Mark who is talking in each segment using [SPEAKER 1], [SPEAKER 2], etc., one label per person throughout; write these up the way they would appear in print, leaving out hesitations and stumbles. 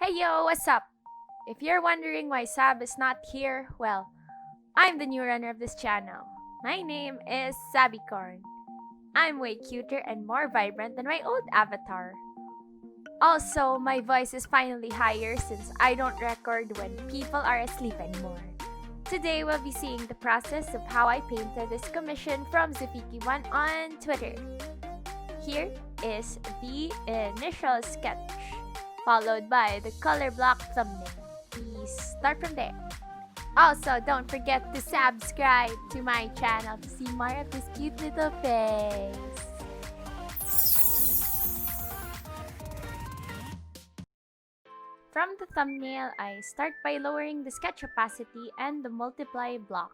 [SPEAKER 1] Hey yo, what's up? If you're wondering why Sab is not here, well, I'm the new runner of this channel. My name is Sabbycorn. I'm way cuter and more vibrant than my old avatar. Also, my voice is finally higher since I don't record when people are asleep anymore. Today, we'll be seeing the process of how I painted this commission from Zafiki1 on Twitter. Here is the initial sketch, followed by the color block thumbnail. We start from there. Also, don't forget to subscribe to my channel to see more of this cute little face. From the thumbnail, I start by lowering the sketch opacity and the multiply block.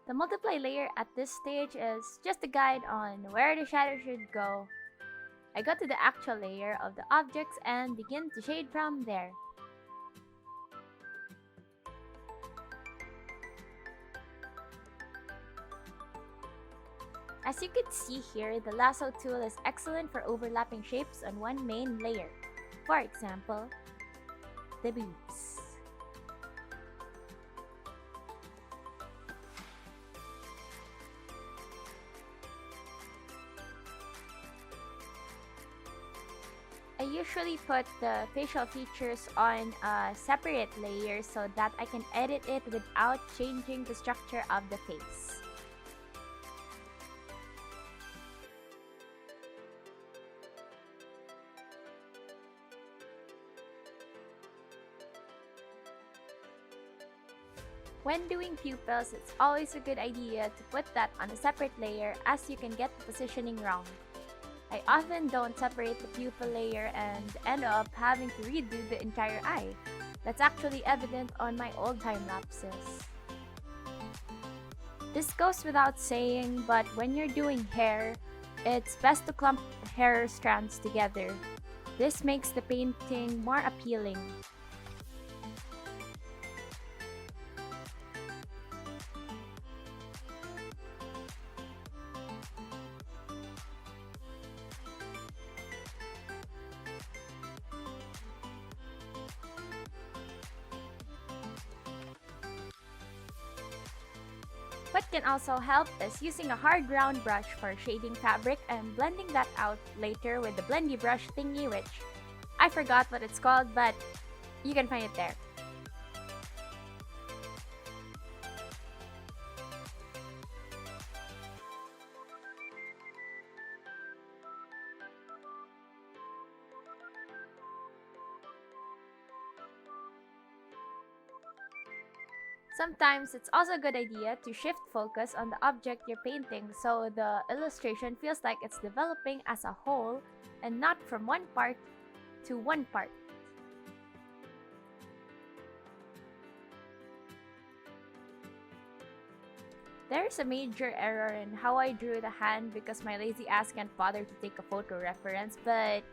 [SPEAKER 1] The multiply layer at this stage is just a guide on where the shadow should go. I go to the actual layer of the objects and begin to shade from there. As you can see here, the lasso tool is excellent for overlapping shapes on one main layer. For example, the boobs. I usually put the facial features on a separate layer so that I can edit it without changing the structure of the face. When doing pupils, it's always a good idea to put that on a separate layer as you can get the positioning wrong. I often don't separate the pupil layer and end up having to redo the entire eye. That's actually evident on my old time lapses. This goes without saying, but when you're doing hair, it's best to clump hair strands together. This makes the painting more appealing. What can also help is using a hard round brush for shading fabric and blending that out later with the blendy brush thingy, which I forgot what it's called, but you can find it there. Sometimes it's also a good idea to shift focus on the object you're painting so the illustration feels like it's developing as a whole and not from one part to one part. There's a major error in how I drew the hand because my lazy ass can't bother to take a photo reference, but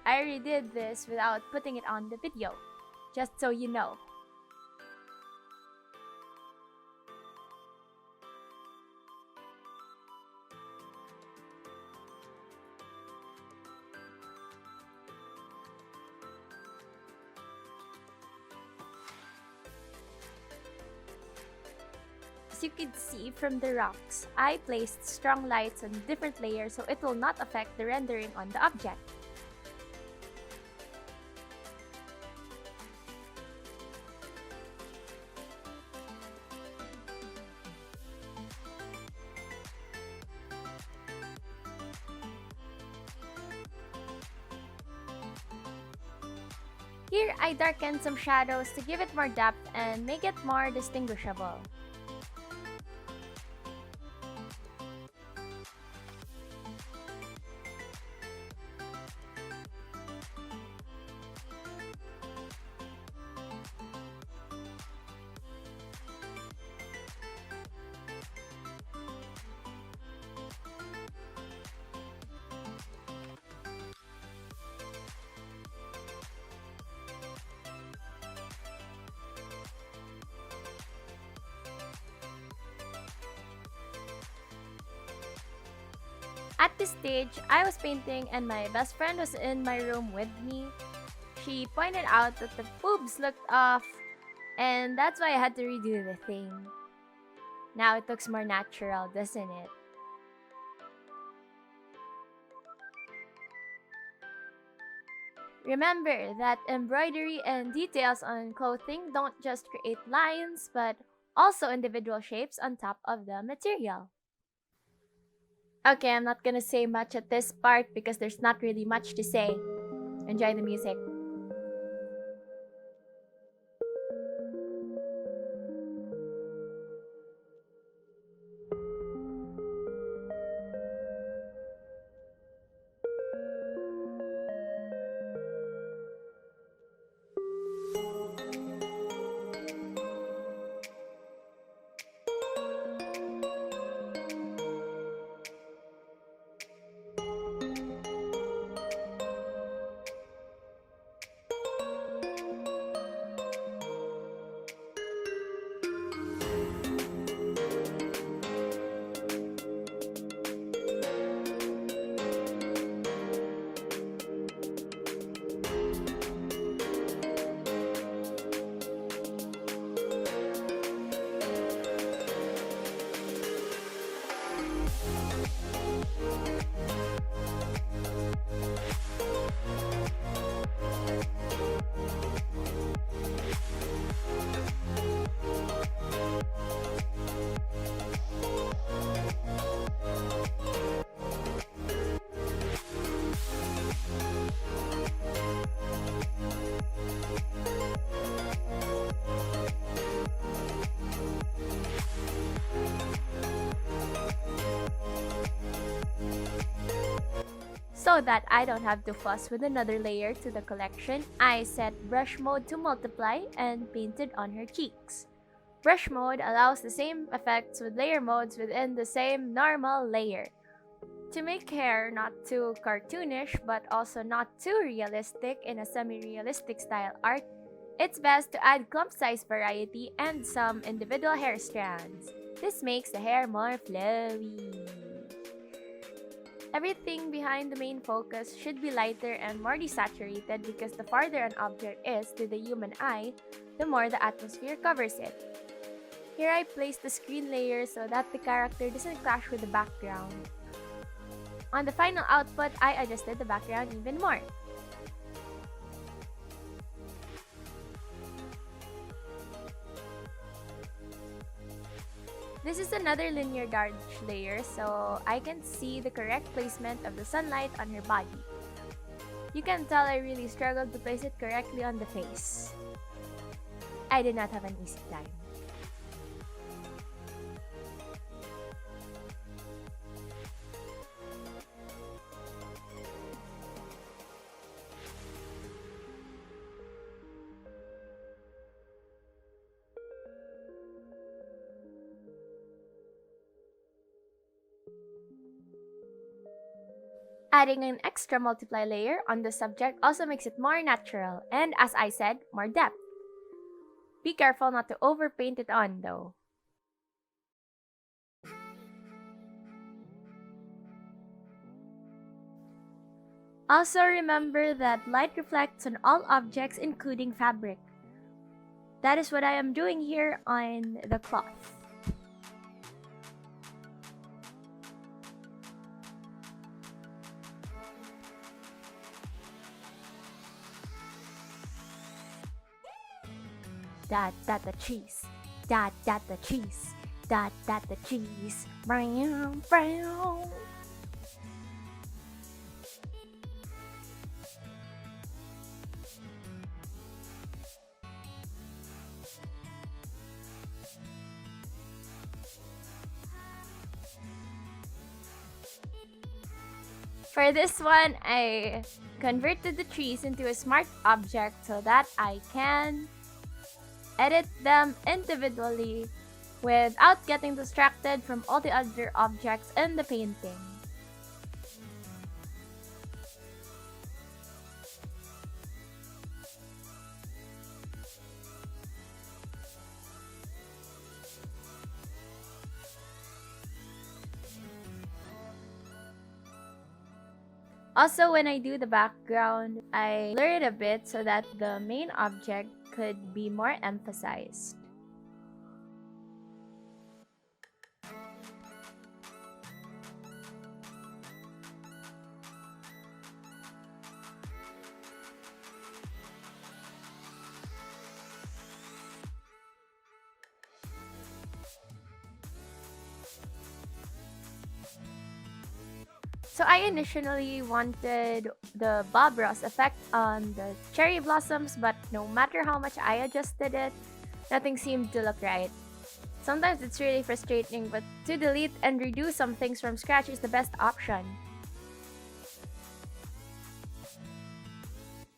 [SPEAKER 1] I redid this without putting it on the video, just so you know. As you can see from the rocks, I placed strong lights on different layers so it will not affect the rendering on the object. Here, I darkened some shadows to give it more depth and make it more distinguishable. At this stage, I was painting and my best friend was in my room with me. She pointed out that the boobs looked off, and that's why I had to redo the thing. Now it looks more natural, doesn't it? Remember that embroidery and details on clothing don't just create lines, but also individual shapes on top of the material. Okay, I'm not gonna say much at this part because there's not really much to say. Enjoy the music. So that I don't have to fuss with another layer to the collection, I set brush mode to multiply and painted on her cheeks. Brush mode allows the same effects with layer modes within the same normal layer. To make hair not too cartoonish but also not too realistic in a semi-realistic style art, it's best to add clump size variety and some individual hair strands. This makes the hair more flowy. Everything behind the main focus should be lighter and more desaturated because the farther an object is to the human eye, the more the atmosphere covers it. Here I placed the screen layer so that the character doesn't clash with the background. On the final output, I adjusted the background even more. This is another linear dodge layer so I can see the correct placement of the sunlight on her body. You can tell I really struggled to place it correctly on the face. I did not have an easy time. Adding an extra multiply layer on the subject also makes it more natural and, as I said, more depth. Be careful not to overpaint it on though. Also remember that light reflects on all objects including fabric. That is what I am doing here on the cloth. The cheese. The cheese. The cheese. Brown, brown. For this one, I converted the trees into a smart object so that I can edit them individually without getting distracted from all the other objects in the painting. Also, when I do the background, I blur it a bit so that the main object could be more emphasized. So I initially wanted the Bob Ross effect on the cherry blossoms, but no matter how much I adjusted it, nothing seemed to look right. Sometimes it's really frustrating, but to delete and redo some things from scratch is the best option.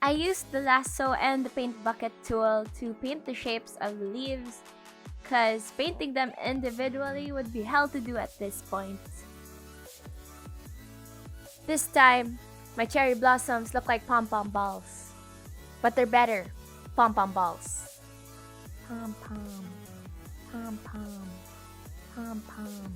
[SPEAKER 1] I used the lasso and the paint bucket tool to paint the shapes of the leaves, cause painting them individually would be hell to do at this point. This time, my cherry blossoms look like pom-pom balls. But they're better. Pom-pom balls. Pom-pom. Pom-pom. Pom-pom.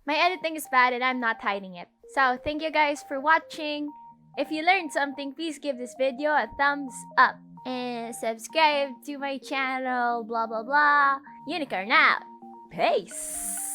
[SPEAKER 1] My editing is bad and I'm not hiding it. So, thank you guys for watching. If you learned something, please give this video a thumbs up. And subscribe to my channel, blah blah blah. Unicorn out. Peace!